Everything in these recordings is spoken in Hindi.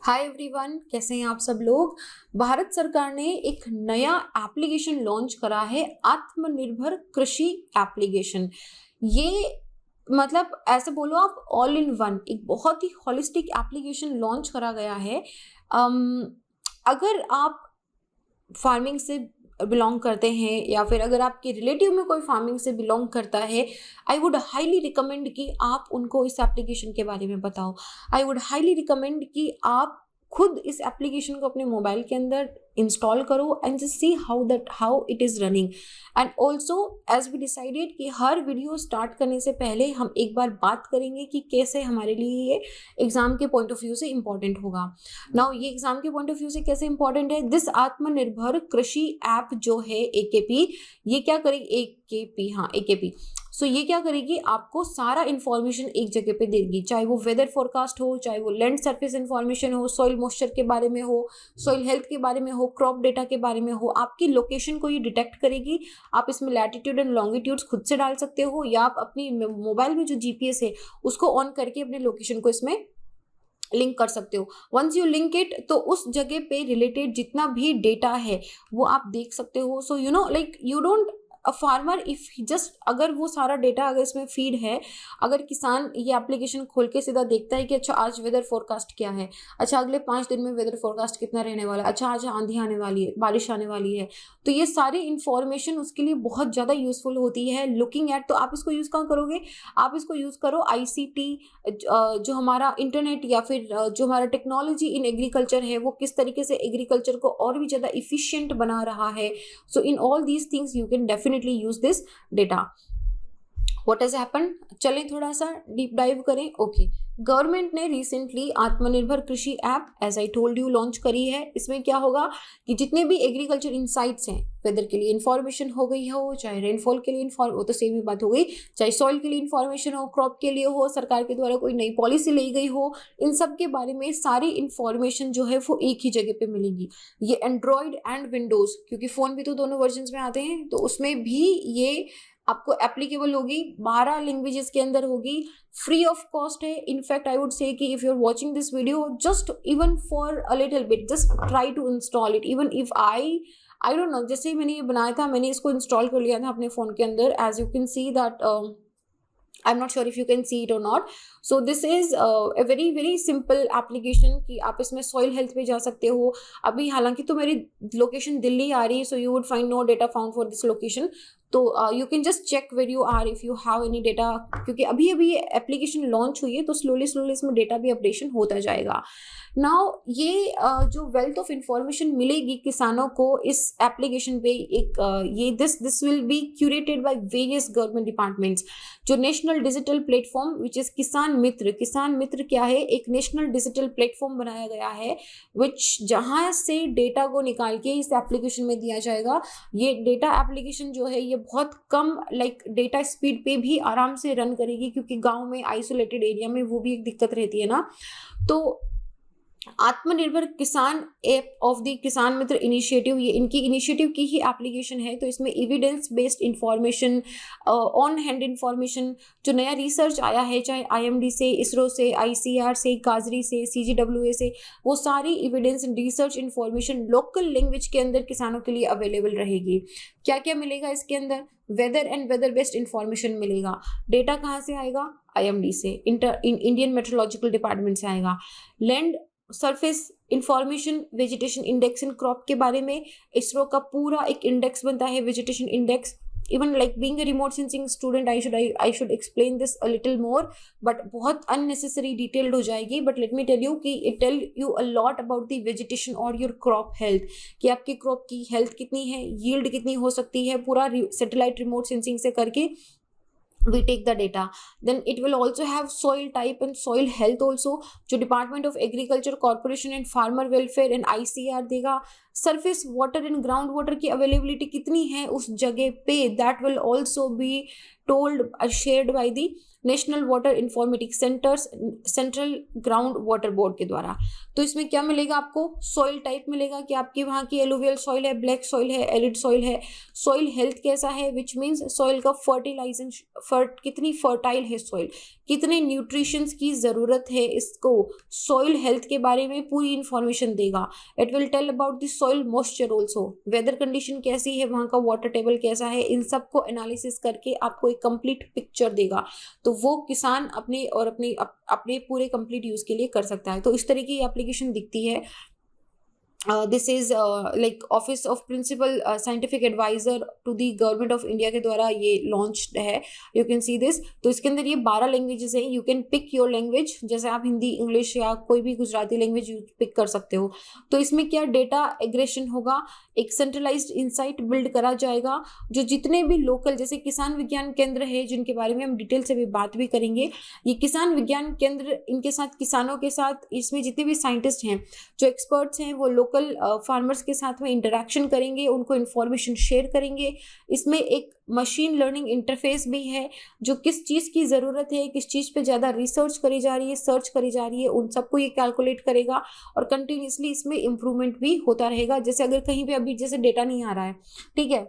हाय एवरीवन, कैसे हैं आप सब लोग। भारत सरकार ने एक नया एप्लीकेशन लॉन्च करा है, आत्मनिर्भर कृषि एप्लीकेशन। ये मतलब ऐसे बोलो आप, ऑल इन वन एक बहुत ही होलिस्टिक एप्लीकेशन लॉन्च करा गया है। अम, अगर आप फार्मिंग से बिलोंग करते हैं या फिर अगर आपके रिलेटिव में कोई फार्मिंग से बिलोंग करता है, आई वुड हाईली रिकमेंड कि आप उनको इस एप्लीकेशन के बारे में बताओ। आई वुड हाईली रिकमेंड कि आप खुद इस एप्लीकेशन को अपने मोबाइल के अंदर इंस्टॉल करो and just see how it is running. And also as we decided कि हर वीडियो स्टार्ट करने से पहले हम एक बार बात करेंगे कि कैसे हमारे लिए ये एग्जाम के पॉइंट ऑफ व्यू से इम्पॉर्टेंट होगा। नाउ ये एग्जाम के पॉइंट ऑफ व्यू से कैसे इंपॉर्टेंट है, दिस आत्मनिर्भर कृषि ऐप जो है एकेपी, ये क्या करेगी, एकेपी, हाँ एकेपी। सो ये क्या करेगी, आपको सारा इंफॉर्मेशन एक जगह पे देगी, चाहे वो वेदर फोरकास्ट हो, चाहे वो लैंड सरफेस इंफॉर्मेशन हो, सॉइल मॉइस्चर के बारे में हो, सॉइल हेल्थ के बारे में हो, क्रॉप डेटा के बारे में हो। आपकी लोकेशन को ये डिटेक्ट करेगी। आप इसमें लैटिट्यूड एंड लॉन्गिट्यूड्स खुद से डाल सकते हो, या आप अपनी मोबाइल में जो जीपीएस है उसको ऑन करके अपने लोकेशन को इसमें लिंक कर सकते हो। वंस यू लिंक इट, तो उस जगह पे रिलेटेड जितना भी डेटा है वो आप देख सकते हो। So you know like you don't a farmer if just, अगर वो सारा डेटा अगर इसमें फीड है, अगर किसान ये एप्लीकेशन खोल के सीधा देखता है कि अच्छा आज वेदर फोरकास्ट क्या है, अच्छा अगले 5 दिन में वेदर फोरकास्ट कितना रहने वाला है, अच्छा आज आंधी आने वाली है, बारिश आने वाली है, तो ये सारी इंफॉर्मेशन उसके लिए बहुत ज़्यादा यूजफुल होती है लुकिंग एट। तो आप इसको यूज़ कहाँ करोगे, आप इसको यूज़ करो आईसीटी, जो हमारा इंटरनेट या फिर जो हमारा टेक्नोलॉजी इन एग्रीकल्चर है वो किस तरीके से एग्रीकल्चर को और भी ज़्यादा इफिशिएंट बना रहा है। So in all these things you can definitely use this data. What has happened, चलें थोड़ा सा डीप डाइव करें। ओके, गवर्नमेंट ने recently Atmanirbhar Krishi app as I told you launch करी है। इसमें क्या होगा कि जितने भी एग्रीकल्चर इंसाइट्स हैं, वेदर के लिए इन्फॉर्मेशन हो गई हो, चाहे रेनफॉल के लिए वो तो सेम ही बात हो गई, चाहे सॉइल के लिए इन्फॉर्मेशन हो, क्रॉप के लिए हो, सरकार के द्वारा कोई नई पॉलिसी ली गई हो, इन सब के बारे में सारी इन्फॉर्मेशन जो है वो एक ही जगह पे मिलेगी। ये एंड्रॉयड एंड विंडोज, क्योंकि फ़ोन भी तो दोनों वर्जन में आते हैं, तो उसमें भी ये आपको एप्लीकेबल होगी। 12 लैंग्वेजेस के अंदर होगी, फ्री ऑफ कॉस्ट है। इनफैक्ट आई वुड से कि if you are watching this video, just even for a little bit just try to install it. Even if I don't know, जैसे ही मैंने ये बनाया था, मैंने इसको इंस्टॉल कर लिया था अपने फ़ोन के अंदर। As you can see that I'm not sure if you can see it or not. So this is a very very simple application कि आप इसमें soil health पे जा सकते हो। अभी हालांकि तो मेरी लोकेशन दिल्ली आ रही है, so you would find no data found for this location. तो you can just check where you are if you have any data, क्योंकि अभी अभी ये एप्लीकेशन लॉन्च हुई है, तो स्लोली स्लोली इसमें डेटा भी अपडेशन होता जाएगा। नाउ ये जो वेल्थ ऑफ इंफॉर्मेशन मिलेगी किसानों को इस एप्लीकेशन पे, एक ये this will be curated by various government departments. जो national digital platform which is Kisan Mitra, किसान मित्र क्या है, एक नेशनल डिजिटल प्लेटफॉर्म बनाया गया है विच जहाँ से डेटा को निकाल के इस एप्लीकेशन में दिया जाएगा। ये डेटा एप्लीकेशन जो है ये बहुत कम डेटा स्पीड पे भी आराम से रन करेगी, क्योंकि गांव में आइसोलेटेड एरिया में वो भी एक दिक्कत रहती है ना। तो आत्मनिर्भर किसान ऐप ऑफ द किसान मित्र इनिशिएटिव, ये इनकी इनिशिएटिव की ही एप्लीकेशन है। तो इसमें evidence based information, on hand information, जो नया रिसर्च आया है, चाहे आईएमडी से, इसरो से, आईसीआर से, काजरी से, सीजीडब्ल्यूए से, वो सारी evidence and research information local language के अंदर किसानों के लिए अवेलेबल रहेगी। क्या क्या मिलेगा इसके अंदर, weather and weather based information मिलेगा। डेटा कहाँ से आएगा, आईएमडी से, इंडियन मेट्रोलॉजिकल डिपार्टमेंट से आएगा। Land surface information, vegetation index and crop के बारे में इसरो का पूरा एक इंडेक्स बनता है, vegetation index. Even like being a remote sensing student, I should explain this a little more, but बहुत अननेसेसरी डिटेल्ड हो जाएगी। But let me tell you कि it tell you a lot about the vegetation और योर क्रॉप हेल्थ, कि आपकी क्रॉप की हेल्थ कितनी है, यील्ड कितनी हो सकती है, पूरा सैटेलाइट रिमोट सेंसिंग से करके we take the data. Then it will also have soil type and soil health also, जो department of agriculture, corporation and farmer welfare and ICR देगा। Surface water and ground water की अवेलेबिलिटी कितनी है उस जगह पे, that will also be told shared by the national water informatics centres, central ground water board के द्वारा। तो इसमें क्या मिलेगा आपको, सॉइल टाइप मिलेगा कि आपकी वहाँ की एलुवियल सॉइल है, ब्लैक सॉइल है, एरिड सॉइल है, सॉइल हेल्थ कैसा है, विच मीन्स सॉइल का कितनी फर्टाइल है सॉइल, कितने न्यूट्रिशंस की जरूरत है इसको, सॉइल हेल्थ के बारे में पूरी इंफॉर्मेशन देगा। It will tell about the soil moisture also, weather condition कैसी है, वहाँ का वाटर टेबल कैसा है, इन सबको एनालिसिस करके आपको एक कंप्लीट पिक्चर देगा। तो वो किसान अपने पूरे कंप्लीट यूज के लिए कर सकता है। तो इस तरीके की एप्लीकेशन दिखती है। This is like office of principal scientific adviser to the government of India के द्वारा ये लॉन्च है। You can see this. तो इसके अंदर ये 12 लैंग्वेजेस हैं। You can pick your language, जैसे आप हिंदी, इंग्लिश या कोई भी गुजराती लैंग्वेज पिक कर सकते हो। तो इसमें क्या डेटा एग्रेशन होगा, एक सेंट्रलाइज्ड इंसाइट बिल्ड करा जाएगा। जो जितने भी लोकल, जैसे किसान विज्ञान केंद्र है जिनके बारे में हम डिटेल से भी बात भी करेंगे, ये किसान विज्ञान केंद्र, इनके साथ किसानों के साथ इसमें जितने भी साइंटिस्ट हैं, जो एक्सपर्ट्स हैं, वो लोकल फार्मर्स के साथ में इंटरेक्शन करेंगे, उनको इंफॉर्मेशन शेयर करेंगे। इसमें एक मशीन लर्निंग इंटरफेस भी है, जो किस चीज़ की ज़रूरत है, किस चीज़ पे ज़्यादा रिसर्च करी जा रही है, सर्च करी जा रही है, उन सबको ये कैलकुलेट करेगा और कंटिन्यूसली इसमें इम्प्रूवमेंट भी होता रहेगा। जैसे अगर कहीं पे अभी जैसे डेटा नहीं आ रहा है, ठीक है,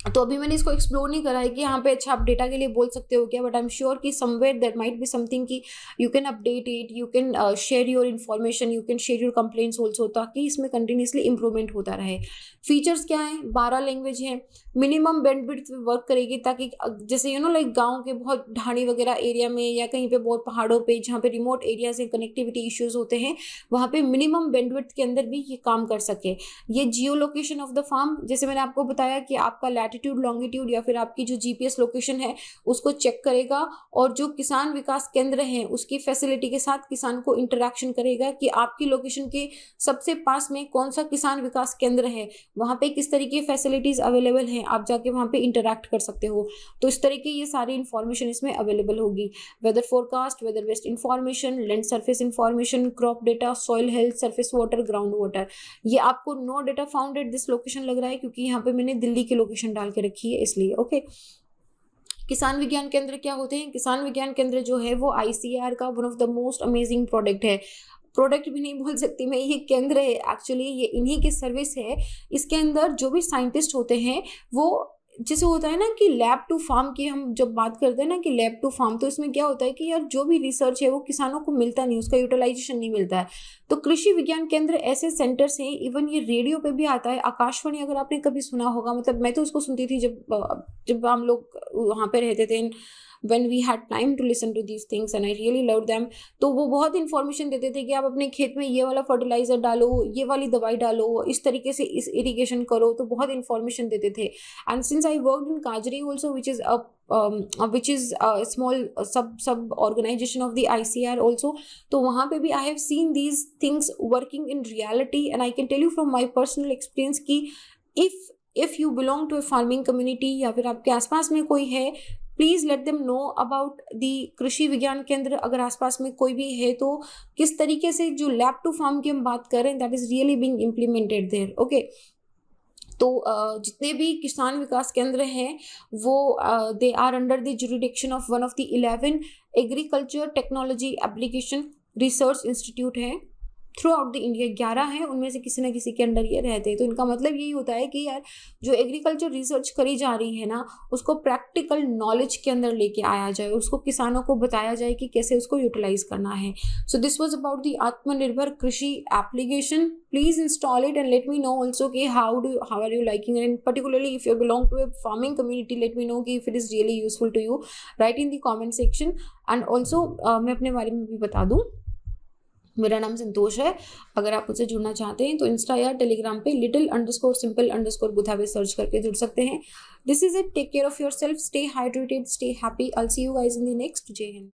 तो अभी मैंने इसको एक्सप्लोर नहीं करा है कि यहाँ पे अच्छा आप डेटा के लिए बोल सकते हो क्या, बट आई एम श्योर कि somewhere there might be something कि you can update it, you can share your information, you can share your complaints also, ताकि इसमें कंटिन्यूसली इंप्रूवमेंट होता रहे। फीचर्स क्या है, 12 लैंग्वेज हैं, मिनिमम बैंडविड्थ वर्क करेगी, ताकि जैसे यू नो लाइक गाँव के बहुत ढाणी वगैरह एरिया में या कहीं पे बहुत पहाड़ों पे जहाँ पे रिमोट एरिया से कनेक्टिविटी इश्यूज होते हैं, वहाँ पे मिनिमम बैंडविड्थ के अंदर भी ये काम कर सके। ये geo location of the farm, जैसे मैंने आपको बताया कि आपका लैटिट्यूड, लॉन्गिट्यूड या फिर आपकी जो जीपीएस लोकेशन है उसको चेक करेगा, और जो किसान विकास केंद्र है उसकी फैसिलिटी के साथ किसान को इंटरेक्शन करेगा कि आपकी लोकेशन के सबसे पास में कौन सा किसान विकास केंद्र है, वहाँ पे किस तरीके की फैसिलिटीज अवेलेबल हैं, आप जाके वहाँ पे इंटरेक्ट कर सकते हो। तो इस तरीके ये सारी इंफॉर्मेशन इसमें अवेलेबल होगी। Weather forecast, weather based information, land surface information, crop data, soil health, surface water, ground water. ये आपको no data found at this location लग रहा है क्योंकि यहाँ पे मैंने दिल्ली की लोकेशन डाल के रखी है, इसलिए ओके। किसान विज्ञान केंद्र क्या होते हैं? किसान विज्ञान केंद्र जो है वो आईसीएआर का one of the most amazing product है। प्रोडक्ट भी नहीं बोल सकती मैं, ये केंद्र है एक्चुअली, ये इन्हीं की सर्विस है। इसके अंदर जो भी साइंटिस्ट होते हैं वो, जैसे होता है ना कि लैब टू फार्म की हम जब बात करते हैं ना कि लैब टू फार्म, तो इसमें क्या होता है कि यार जो भी रिसर्च है वो किसानों को मिलता नहीं, उसका यूटिलाइजेशन नहीं मिलता है। तो कृषि विज्ञान केंद्र ऐसे सेंटर्स हैं, इवन ये रेडियो पे भी आता है, आकाशवाणी अगर आपने कभी सुना होगा, मतलब मैं तो उसको सुनती थी जब हम लोग वहाँ पे रहते थे, when we had time to listen to these things and I really loved them। तो वो बहुत इन्फॉर्मेशन देते थे कि आप अपने खेत में ये वाला फर्टिलाइजर डालो, ये वाली दवाई डालो, इस तरीके से इस इरिगेशन करो, तो बहुत इन्फॉर्मेशन देते थे। And since I worked in काजरी also which is a small sub organization of the ICR also, तो वहाँ पे भी I have seen these things working in reality and I can tell you from my personal experience कि if you belong to a farming community या फिर आपके आसपास में कोई है, please let them know about the कृषि विज्ञान केंद्र। अगर आसपास में कोई भी है तो किस तरीके से जो लैब टू फार्म की हम बात कर रहे हैं, that is really being implemented there, okay. तो जितने भी किसान विकास केंद्र हैं वो they are under the jurisdiction of one of the 11 agriculture technology application research institute हैं थ्रू आउट द इंडिया। 11 हैं, उनमें से किसी न किसी के अंडर ये रहते हैं। तो इनका मतलब यही होता है कि यार जो एग्रीकल्चर रिसर्च करी जा रही है ना, उसको प्रैक्टिकल नॉलेज के अंदर लेके आया जाए, उसको किसानों को बताया जाए कि कैसे उसको यूटिलाइज करना है। So this was about the Atmanirbhar Krishi application. Please install it and let me know also कि how are you liking and particularly if you belong to a farming community, let me know कि if it is really useful to you, write in the comment section. And also मैं अपने बारे में भी बता दूँ, मेरा नाम संतोष है। अगर आप मुझसे जुड़ना चाहते हैं तो इंस्टा या टेलीग्राम पे little_simple_बुधा पे सर्च करके जुड़ सकते हैं। This is it, take care of yourself, stay hydrated, stay happy. I will see you guys in the next. Jai Hind.